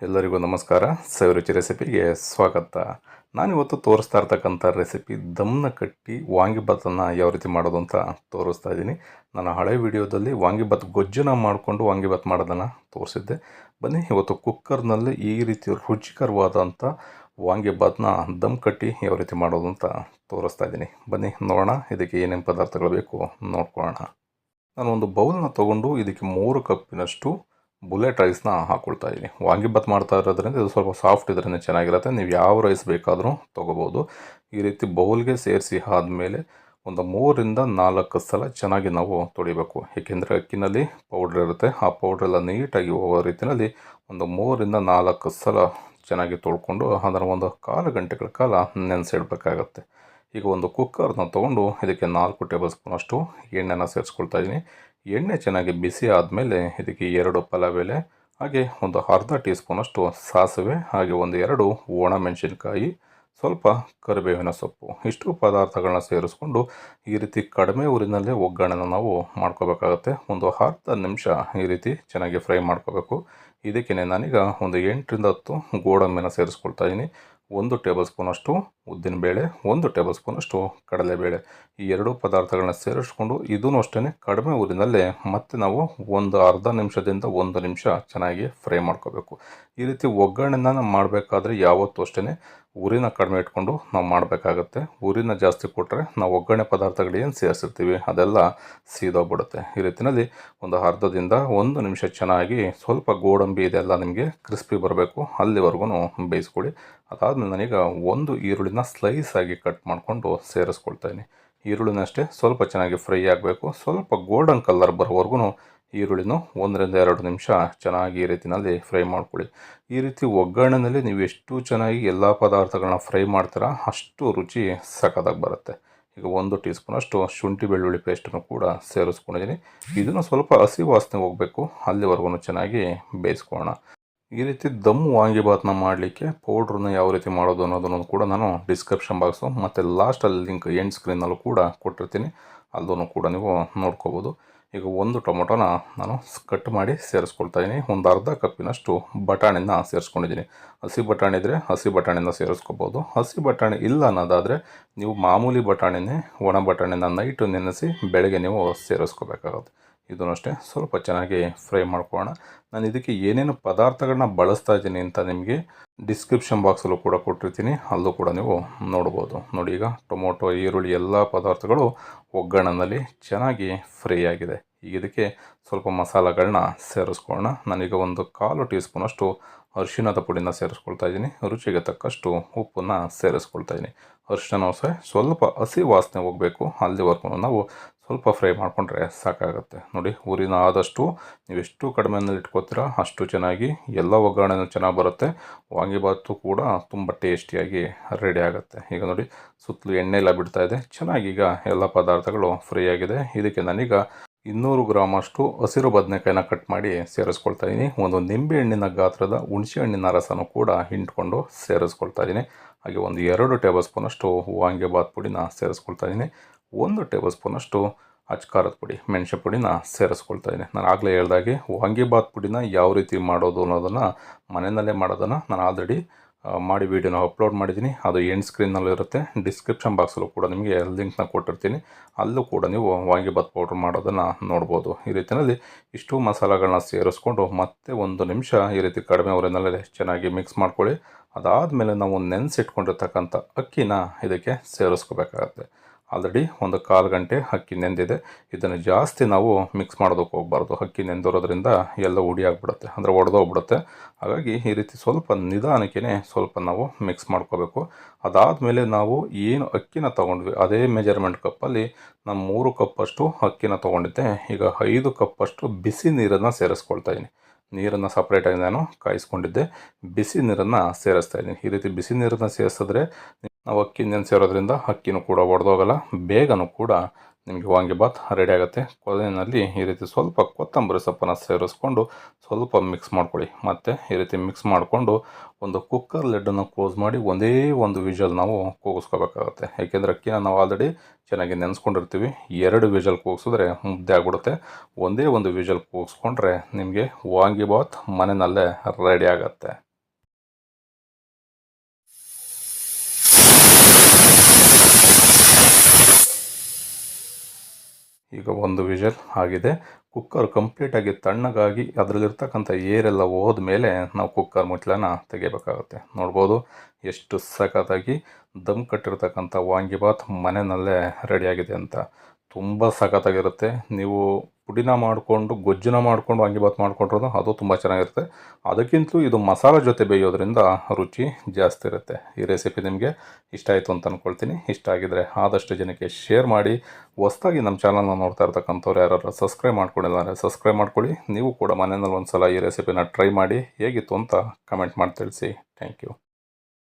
ಎಲ್ಲರಿಗೂ ನಮಸ್ಕಾರ. ಸವಿರುಚಿ ರೆಸಿಪಿಗೆ ಸ್ವಾಗತ. ನಾನಿವತ್ತು ತೋರಿಸ್ತಾ ಇರ್ತಕ್ಕಂಥ ರೆಸಿಪಿ ದಮ್ನ ಕಟ್ಟಿ ವಾಂಗಿಭಾತನ್ನು ಯಾವ ರೀತಿ ಮಾಡೋದು ಅಂತ ತೋರಿಸ್ತಾ ಇದ್ದೀನಿ. ನನ್ನ ಹಳೆ ವಿಡಿಯೋದಲ್ಲಿ ವಾಂಗಿಭಾತ್ ಗೊಜ್ಜನ್ನು ಮಾಡಿಕೊಂಡು ವಾಂಗಿಭಾತ್ ಮಾಡೋದನ್ನು ತೋರಿಸಿದ್ದೆ. ಬನ್ನಿ ಇವತ್ತು ಕುಕ್ಕರ್ನಲ್ಲಿ ಈ ರೀತಿ ರುಚಿಕರವಾದಂಥ ವಾಂಗಿಭಾತನ್ನ ದಮ್ ಕಟ್ಟಿ ಯಾವ ರೀತಿ ಮಾಡೋದು ಅಂತ ತೋರಿಸ್ತಾ ಇದ್ದೀನಿ. ಬನ್ನಿ ನೋಡೋಣ ಇದಕ್ಕೆ ಏನೇನು ಪದಾರ್ಥಗಳು ಬೇಕು ನೋಡ್ಕೊಳ್ಳೋಣ. ನಾನು ಒಂದು ಬೌಲನ್ನ ತೊಗೊಂಡು ಇದಕ್ಕೆ 3 ಕಪ್ಪಿನಷ್ಟು ಬುಲೆಟ್ ರೈಸ್ನ ಹಾಕ್ಕೊಳ್ತಾ ಇದ್ದೀನಿ. ವಾಂಗಿಭಾತ್ ಮಾಡ್ತಾ ಇರೋದ್ರಿಂದ ಇದು ಸ್ವಲ್ಪ ಸಾಫ್ಟ್ ಇದ್ರೇ ಚೆನ್ನಾಗಿರುತ್ತೆ. ನೀವು ಯಾವ ರೈಸ್ ಬೇಕಾದರೂ ತೊಗೋಬೋದು. ಈ ರೀತಿ ಬೌಲ್ಗೆ ಸೇರಿಸಿ ಆದಮೇಲೆ ಒಂದು 3ರಿಂದ 4 ಸಲ ಚೆನ್ನಾಗಿ ನಾವು ತೊಳಿಬೇಕು. ಏಕೆಂದರೆ ಅಕ್ಕಿನಲ್ಲಿ ಪೌಡ್ರ್ ಇರುತ್ತೆ. ಆ ಪೌಡ್ರೆಲ್ಲ ನೀಟಾಗಿ ಹೋಗೋ ರೀತಿಯಲ್ಲಿ ಒಂದು 3ರಿಂದ 4 ಸಲ ಚೆನ್ನಾಗಿ ತೊಳ್ಕೊಂಡು ಅದನ್ನು ಒಂದು 1/4 ಗಂಟೆಗಳ ಕಾಲ ನೆನೆಸಿಡಬೇಕಾಗತ್ತೆ. ಈಗ ಒಂದು ಕುಕ್ಕರ್ನ ತೊಗೊಂಡು ಇದಕ್ಕೆ 4 ಟೇಬಲ್ ಸ್ಪೂನಷ್ಟು ಎಣ್ಣೆನ ಸೇರಿಸ್ಕೊಳ್ತಾ ಇದ್ದೀನಿ. ಎಣ್ಣೆ ಚೆನ್ನಾಗಿ ಬಿಸಿ ಆದಮೇಲೆ ಇದಕ್ಕೆ 2 ಪಲಾವ್ ಎಲೆ, ಹಾಗೆ ಒಂದು ಅರ್ಧ ಟೀ ಸ್ಪೂನಷ್ಟು ಸಾಸಿವೆ, ಹಾಗೆ ಒಂದು 2 ಒಣಮೆಣಸಿನ್ಕಾಯಿ, ಸ್ವಲ್ಪ ಕರಿಬೇವಿನ ಸೊಪ್ಪು, ಇಷ್ಟು ಪದಾರ್ಥಗಳನ್ನ ಸೇರಿಸ್ಕೊಂಡು ಈ ರೀತಿ ಕಡಿಮೆ ಊರಿನಲ್ಲೇ ಒಗ್ಗರಣೆನ ನಾವು ಮಾಡ್ಕೋಬೇಕಾಗತ್ತೆ. ಒಂದು 10 ನಿಮಿಷ ಈ ರೀತಿ ಚೆನ್ನಾಗಿ ಫ್ರೈ ಮಾಡ್ಕೋಬೇಕು. ಇದಕ್ಕೆ ನಾನೀಗ ಒಂದು 8ರಿಂದ 10 ಗೋಡಂಬಿನ ಸೇರಿಸ್ಕೊಳ್ತಾ ಇದ್ದೀನಿ. 1 ಟೇಬಲ್ ಸ್ಪೂನಷ್ಟು ಉದ್ದಿನಬೇಳೆ, 1 ಟೇಬಲ್ ಸ್ಪೂನಷ್ಟು ಕಡಲೆಬೇಳೆ, ಈ 2 ಪದಾರ್ಥಗಳನ್ನ ಸೇರಿಸ್ಕೊಂಡು ಇದೂ ಅಷ್ಟೇ ಕಡಿಮೆ ಊರಿನಲ್ಲೇ ಮತ್ತೆ ನಾವು ಒಂದು ಅರ್ಧ ನಿಮಿಷದಿಂದ 1 ನಿಮಿಷ ಚೆನ್ನಾಗಿ ಫ್ರೈ ಮಾಡ್ಕೋಬೇಕು. ಈ ರೀತಿ ಒಗ್ಗರಣೆನ ಮಾಡಬೇಕಾದ್ರೆ ಯಾವತ್ತೂ ಅಷ್ಟೇ ಉರಿನ ಕಡಿಮೆ ಇಟ್ಕೊಂಡು ನಾವು ಮಾಡಬೇಕಾಗತ್ತೆ. ಉರಿನ ಜಾಸ್ತಿ ಕೊಟ್ಟರೆ ನಾವು ಒಗ್ಗರಣೆ ಪದಾರ್ಥಗಳು ಏನು ಸೇರಿಸಿರ್ತೀವಿ ಅದೆಲ್ಲ ಸೀದೋಗ್ಬಿಡುತ್ತೆ. ಈ ರೀತಿಯಲ್ಲಿ ಒಂದು ಅರ್ಧದಿಂದ 1 ನಿಮಿಷ ಚೆನ್ನಾಗಿ ಸ್ವಲ್ಪ ಗೋಡಂಬಿ ಇದೆಲ್ಲ ನಿಮಗೆ ಕ್ರಿಸ್ಪಿ ಬರಬೇಕು ಅಲ್ಲಿವರೆಗೂ ಬೇಯಿಸ್ಕೊಳ್ಳಿ. ಅದಾದಮೇಲೆ ನಾನೀಗ 1 ಈರುಳ್ಳಿನ ಸ್ಲೈಸ್ ಆಗಿ ಕಟ್ ಮಾಡಿಕೊಂಡು ಸೇರಿಸ್ಕೊಳ್ತಾ ಇದ್ದೀನಿ. ಈರುಳ್ಳಿನ ಅಷ್ಟೇ ಸ್ವಲ್ಪ ಚೆನ್ನಾಗಿ ಫ್ರೈ ಆಗಬೇಕು. ಸ್ವಲ್ಪ ಗೋಲ್ಡನ್ ಕಲರ್ ಬರೋವರೆಗೂ ಈರುಳ್ಳಿನೂ 1ರಿಂದ 2 ನಿಮಿಷ ಚೆನ್ನಾಗಿ ಈ ರೀತಿಯಲ್ಲಿ ಫ್ರೈ ಮಾಡ್ಕೊಳ್ಳಿ. ಈ ರೀತಿ ಒಗ್ಗರಣೆಯಲ್ಲಿ ನೀವು ಎಷ್ಟು ಚೆನ್ನಾಗಿ ಎಲ್ಲ ಪದಾರ್ಥಗಳನ್ನ ಫ್ರೈ ಮಾಡ್ತೀರಾ ಅಷ್ಟು ರುಚಿ ಸಖತ್ತಾಗಿ ಬರುತ್ತೆ. ಈಗ 1 ಟೀ ಸ್ಪೂನಷ್ಟು ಶುಂಠಿ ಬೆಳ್ಳುಳ್ಳಿ ಪೇಸ್ಟನ್ನು ಕೂಡ ಸೇರಿಸ್ಕೊಂಡಿದ್ದೀನಿ. ಇದನ್ನು ಸ್ವಲ್ಪ ಹಸಿ ವಾಸನೆ ಹೋಗಬೇಕು ಅಲ್ಲಿವರೆಗೂ ಚೆನ್ನಾಗಿ ಬೇಯಿಸ್ಕೊಳ್ಳೋಣ. ಈ ರೀತಿ ದಮ್ ವಾಂಗಿಭಾತ್ನ ಮಾಡಲಿಕ್ಕೆ ಪೌಡ್ರನ್ನ ಯಾವ ರೀತಿ ಮಾಡೋದು ಅನ್ನೋದನ್ನು ಕೂಡ ನಾನು ಡಿಸ್ಕ್ರಿಪ್ಷನ್ ಬಾಕ್ಸು ಮತ್ತು ಲಾಸ್ಟಲ್ಲಿ ಲಿಂಕ್ ಎಂಡ್ ಸ್ಕ್ರೀನಲ್ಲೂ ಕೂಡ ಕೊಟ್ಟಿರ್ತೀನಿ, ಅಲ್ಲೂ ಕೂಡ ನೀವು ನೋಡ್ಕೋಬೋದು. ಈಗ 1 ಟೊಮೊಟೊನ ನಾನು ಕಟ್ ಮಾಡಿ ಸೇರಿಸ್ಕೊಳ್ತಾ ಇದ್ದೀನಿ. ಒಂದು ಅರ್ಧ ಕಪ್ಪಿನಷ್ಟು ಬಟಾಣಿನ ಸೇರಿಸ್ಕೊಂಡಿದ್ದೀನಿ. ಹಸಿ ಬಟಾಣಿ ಇದ್ದರೆ ಹಸಿ ಬಟಾಣಿನ ಸೇರಿಸ್ಕೋಬೋದು. ಹಸಿ ಬಟಾಣಿ ಇಲ್ಲ ಅನ್ನೋದಾದರೆ ನೀವು ಮಾಮೂಲಿ ಬಟಾಣಿನೇ ಒಣ ಬಟಾಣಿನ ನೈಟು ನೆನೆಸಿ ಬೆಳಗ್ಗೆ ನೀವು ಸೇರಿಸ್ಕೋಬೇಕಾಗುತ್ತೆ. ಇದನ್ನು ಅಷ್ಟೇ ಸ್ವಲ್ಪ ಚೆನ್ನಾಗಿ ಫ್ರೈ ಮಾಡ್ಕೊಳ್ಳೋಣ. ನಾನು ಇದಕ್ಕೆ ಏನೇನು ಪದಾರ್ಥಗಳನ್ನ ಬಳಸ್ತಾ ಇದ್ದೀನಿ ಅಂತ ನಿಮಗೆ ಡಿಸ್ಕ್ರಿಪ್ಷನ್ ಬಾಕ್ಸಲ್ಲೂ ಕೂಡ ಕೊಟ್ಟಿರ್ತೀನಿ, ಅಲ್ಲೂ ಕೂಡ ನೀವು ನೋಡ್ಬೋದು. ನೋಡಿ, ಈಗ ಟೊಮೊಟೊ, ಈರುಳ್ಳಿ ಎಲ್ಲ ಪದಾರ್ಥಗಳು ಒಗ್ಗರಣೆಯಲ್ಲಿ ಚೆನ್ನಾಗಿ ಫ್ರೈ ಆಗಿದೆ. ಈಗ ಇದಕ್ಕೆ ಸ್ವಲ್ಪ ಮಸಾಲೆಗಳನ್ನ ಸೇರಿಸ್ಕೊಳ್ಳೋಣ. ನಾನೀಗ ಒಂದು 1/4 ಟೀ ಸ್ಪೂನಷ್ಟು ಅರಿಶಿಣದ ಪುಡಿನ ಸೇರಿಸ್ಕೊಳ್ತಾ ಇದ್ದೀನಿ. ರುಚಿಗೆ ತಕ್ಕಷ್ಟು ಉಪ್ಪನ್ನು ಸೇರಿಸ್ಕೊಳ್ತಾ ಇದ್ದೀನಿ. ಅರಿಶಿಣ ಸಹ ಸ್ವಲ್ಪ ಹಸಿ ವಾಸನೆ ಹೋಗಬೇಕು ಅಲ್ಲಿವರೆಗೂ ನಾವು ಸ್ವಲ್ಪ ಫ್ರೈ ಮಾಡಿಕೊಂಡ್ರೆ ಸಾಕಾಗುತ್ತೆ. ನೋಡಿ, ಊರಿನ ಆದಷ್ಟು ನೀವು ಎಷ್ಟು ಕಡಿಮೆನಲ್ಲಿ ಇಟ್ಕೋತೀರಾ ಅಷ್ಟು ಚೆನ್ನಾಗಿ ಎಲ್ಲ ಒಗ್ಗರಣೆನೂ ಚೆನ್ನಾಗಿ ಬರುತ್ತೆ. ವಾಂಗಿಭಾತು ಕೂಡ ತುಂಬ ಟೇಸ್ಟಿಯಾಗಿ ರೆಡಿ ಆಗುತ್ತೆ. ಈಗ ನೋಡಿ, ಸುತ್ತಲೂ ಎಣ್ಣೆ ಎಲ್ಲ ಬಿಡ್ತಾ ಇದೆ ಚೆನ್ನಾಗಿ. ಈಗ ಎಲ್ಲ ಪದಾರ್ಥಗಳು ಫ್ರೈ ಆಗಿದೆ. ಇದಕ್ಕೆ ನಾನೀಗ 200 ಗ್ರಾಮಷ್ಟು ಹಸಿರು ಬದನೆಕಾಯಿನ ಕಟ್ ಮಾಡಿ ಸೇರಿಸ್ಕೊಳ್ತಾ ಇದ್ದೀನಿ. ಒಂದು ನಿಂಬೆ ಹಣ್ಣಿನ ಗಾತ್ರದ ಹುಣಸೆ ಹಣ್ಣಿನ ರಸನೂ ಕೂಡ ಹಿಂಡ್ಕೊಂಡು ಸೇರಿಸ್ಕೊಳ್ತಾ ಇದ್ದೀನಿ. ಹಾಗೆ ಒಂದು 2 ಟೇಬಲ್ ಸ್ಪೂನಷ್ಟು ವಾಂಗಿಭಾತ್ ಪುಡಿನ ಸೇರಿಸ್ಕೊಳ್ತಾ ಇದ್ದೀನಿ. 1 ಟೇಬಲ್ ಸ್ಪೂನಷ್ಟು ಅಚ್ಕಾರದ ಪುಡಿ, ಮೆಣಸು ಪುಡಿನ ಸೇರಿಸ್ಕೊಳ್ತಾ ಇದ್ದೀನಿ. ನಾನು ಆಗಲೇ ಹೇಳ್ದಾಗೆ ವಾಂಗಿಭಾತ್ ಪುಡಿನ ಯಾವ ರೀತಿ ಮಾಡೋದು ಅನ್ನೋದನ್ನು ಮನೆಯಲ್ಲೇ ಮಾಡೋದನ್ನು ನಾನು ಆಲ್ರೆಡಿ ಮಾಡಿ ವಿಡಿಯೋನ ಅಪ್ಲೋಡ್ ಮಾಡಿದ್ದೀನಿ. ಅದು ಎಂಡ್ ಸ್ಕ್ರೀನ್ನಲ್ಲೂ ಇರುತ್ತೆ. ಡಿಸ್ಕ್ರಿಪ್ಷನ್ ಬಾಕ್ಸಲ್ಲೂ ಕೂಡ ನಿಮಗೆ ಲಿಂಕ್ನ ಕೊಟ್ಟಿರ್ತೀನಿ, ಅಲ್ಲೂ ಕೂಡ ನೀವು ವಾಂಗಿಭಾತ್ ಪೌಡ್ರ್ ಮಾಡೋದನ್ನು ನೋಡ್ಬೋದು. ಈ ರೀತಿಯಲ್ಲಿ ಇಷ್ಟು ಮಸಾಲೆಗಳನ್ನ ಸೇರಿಸ್ಕೊಂಡು ಮತ್ತೆ 1 ನಿಮಿಷ ಈ ರೀತಿ ಕಡಿಮೆ ಉರಿನಲ್ಲೇ ಚೆನ್ನಾಗಿ ಮಿಕ್ಸ್ ಮಾಡ್ಕೊಳ್ಳಿ. ಅದಾದಮೇಲೆ ನಾವು ನೆನೆಸಿಟ್ಕೊಂಡಿರ್ತಕ್ಕಂಥ ಅಕ್ಕಿನ ಇದಕ್ಕೆ ಸೇರಿಸ್ಕೋಬೇಕಾಗತ್ತೆ. ಆಲ್ರೆಡಿ ಒಂದು 1/4 ಗಂಟೆ ಅಕ್ಕಿ ನೆಂದಿದೆ. ಇದನ್ನು ಜಾಸ್ತಿ ನಾವು ಮಿಕ್ಸ್ ಮಾಡೋದಕ್ಕೆ ಹೋಗಬಾರ್ದು. ಅಕ್ಕಿ ನೆಂದಿರೋದ್ರಿಂದ ಎಲ್ಲ ಹುಡಿ ಆಗಿಬಿಡುತ್ತೆ, ಅಂದರೆ ಒಡೆದೋಗ್ಬಿಡುತ್ತೆ. ಹಾಗಾಗಿ ಈ ರೀತಿ ಸ್ವಲ್ಪ ನಿಧಾನಕ್ಕೆ ಸ್ವಲ್ಪ ನಾವು ಮಿಕ್ಸ್ ಮಾಡ್ಕೋಬೇಕು. ಅದಾದಮೇಲೆ ನಾವು ಏನು ಅಕ್ಕಿನ ತೊಗೊಂಡ್ವಿ ಅದೇ ಮೆಜರ್ಮೆಂಟ್ ಕಪ್ಪಲ್ಲಿ ನಾನು 3 ಕಪ್ಪಷ್ಟು ಅಕ್ಕಿನ ತೊಗೊಂಡಿದ್ದೆ. ಈಗ 5 ಕಪ್ಪಷ್ಟು ಬಿಸಿ ನೀರನ್ನು ಸೇರಿಸ್ಕೊಳ್ತಾ ಇದ್ದೀನಿ. ನೀರನ್ನು ಸಪ್ರೇಟಾಗಿ ನಾನು ಕಾಯಿಸ್ಕೊಂಡಿದ್ದೆ, ಬಿಸಿ ನೀರನ್ನು ಸೇರಿಸ್ತಾ ಇದ್ದೀನಿ. ಈ ರೀತಿ ಬಿಸಿ ನೀರನ್ನು ಸೇರಿಸಿದ್ರೆ ನಾವು ಅಕ್ಕಿ ನೆನೆಸಿರೋದ್ರಿಂದ ಅಕ್ಕಿನೂ ಕೂಡ ಒಡೆದೋಗಲ್ಲ, ಬೇಗನೂ ಕೂಡ ನಿಮಗೆ ವಾಂಗಿಭಾತ್ ರೆಡಿ ಆಗುತ್ತೆ. ಕೊನೆಯಲ್ಲಿ ಈ ರೀತಿ ಸ್ವಲ್ಪ ಕೊತ್ತಂಬರಿ ಸೊಪ್ಪನ್ನು ಸೇರಿಸ್ಕೊಂಡು ಸ್ವಲ್ಪ ಮಿಕ್ಸ್ ಮಾಡ್ಕೊಳ್ಳಿ. ಮತ್ತು ಈ ರೀತಿ ಮಿಕ್ಸ್ ಮಾಡಿಕೊಂಡು ಒಂದು ಕುಕ್ಕರ್ ಲಿಡ್ಡನ್ನು ಕ್ಲೋಸ್ ಮಾಡಿ ಒಂದೇ ಒಂದು ವಿಷಲ್ ನಾವು ಕೂಗಿಸ್ಕೋಬೇಕಾಗುತ್ತೆ. ಯಾಕೆಂದರೆ ಅಕ್ಕಿನ ನಾವು ಆಲ್ರೆಡಿ ಚೆನ್ನಾಗಿ ನೆನೆಸ್ಕೊಂಡಿರ್ತೀವಿ. 2 ವಿಷಲ್ ಕೂಗಿಸಿದ್ರೆ ಮುದ್ದೆ ಆಗಿಬಿಡುತ್ತೆ. ಒಂದೇ ಒಂದು ವಿಷಲ್ ಕೂಗಿಸ್ಕೊಂಡ್ರೆ ನಿಮಗೆ ವಾಂಗಿಭಾತ್ ಮನೆಯಲ್ಲೇ ರೆಡಿ ಆಗುತ್ತೆ. ಈಗ ಒಂದು ವಿಷಲ್ ಆಗಿದೆ. ಕುಕ್ಕರ್ ಕಂಪ್ಲೀಟಾಗಿ ತಣ್ಣಗಾಗಿ ಅದರಲ್ಲಿರ್ತಕ್ಕಂಥ ಏರೆಲ್ಲ ಹೋದ್ಮೇಲೆ ನಾವು ಕುಕ್ಕರ್ ಮುಚ್ಚಳನ ತೆಗಿಬೇಕಾಗುತ್ತೆ. ನೋಡ್ಬೋದು ಎಷ್ಟು ಸಖತ್ತಾಗಿ ದಮ್ ಕಟ್ಟಿರ್ತಕ್ಕಂಥ ವಾಂಗಿಬಾತ್ ಮನೆಯಲ್ಲೇ ರೆಡಿಯಾಗಿದೆ ಅಂತ. ತುಂಬ ಸಖತ್ತಾಗಿರುತ್ತೆ. ನೀವು ಪುಡಿನ ಮಾಡಿಕೊಂಡು ಗೊಜ್ಜನ್ನ ಮಾಡ್ಕೊಂಡು ವಾಂಗಿಬಾತ್ ಮಾಡಿಕೊಂಡ್ರೂ ಅದು ತುಂಬ ಚೆನ್ನಾಗಿರುತ್ತೆ. ಅದಕ್ಕಿಂತಲೂ ಇದು ಮಸಾಲೆ ಜೊತೆ ಬೇಯೋದ್ರಿಂದ ರುಚಿ ಜಾಸ್ತಿ ಇರುತ್ತೆ. ಈ ರೆಸಿಪಿ ನಿಮಗೆ ಇಷ್ಟ ಆಯಿತು ಅಂತ ಅಂದ್ಕೊಳ್ತೀನಿ. ಇಷ್ಟ ಆಗಿದರೆ ಆದಷ್ಟು ಜನಕ್ಕೆ ಶೇರ್ ಮಾಡಿ. ಹೊಸ್ದಾಗಿ ನಮ್ಮ ಚಾನಲ್ನ ನೋಡ್ತಾ ಇರ್ತಕ್ಕಂಥವ್ರು ಯಾರು ಸಬ್ಸ್ಕ್ರೈಬ್ ಮಾಡ್ಕೊಂಡಿಲ್ಲ ಅಂದರೆ ಸಬ್ಸ್ಕ್ರೈಬ್ ಮಾಡ್ಕೊಳ್ಳಿ. ನೀವು ಕೂಡ ಮನೆಯಲ್ಲಿ ಒಂದು ಸಲ ಈ ರೆಸಿಪಿನ ಟ್ರೈ ಮಾಡಿ ಹೇಗಿತ್ತು ಅಂತ ಕಮೆಂಟ್ ಮಾಡಿ ತಿಳಿಸಿ. Thank you.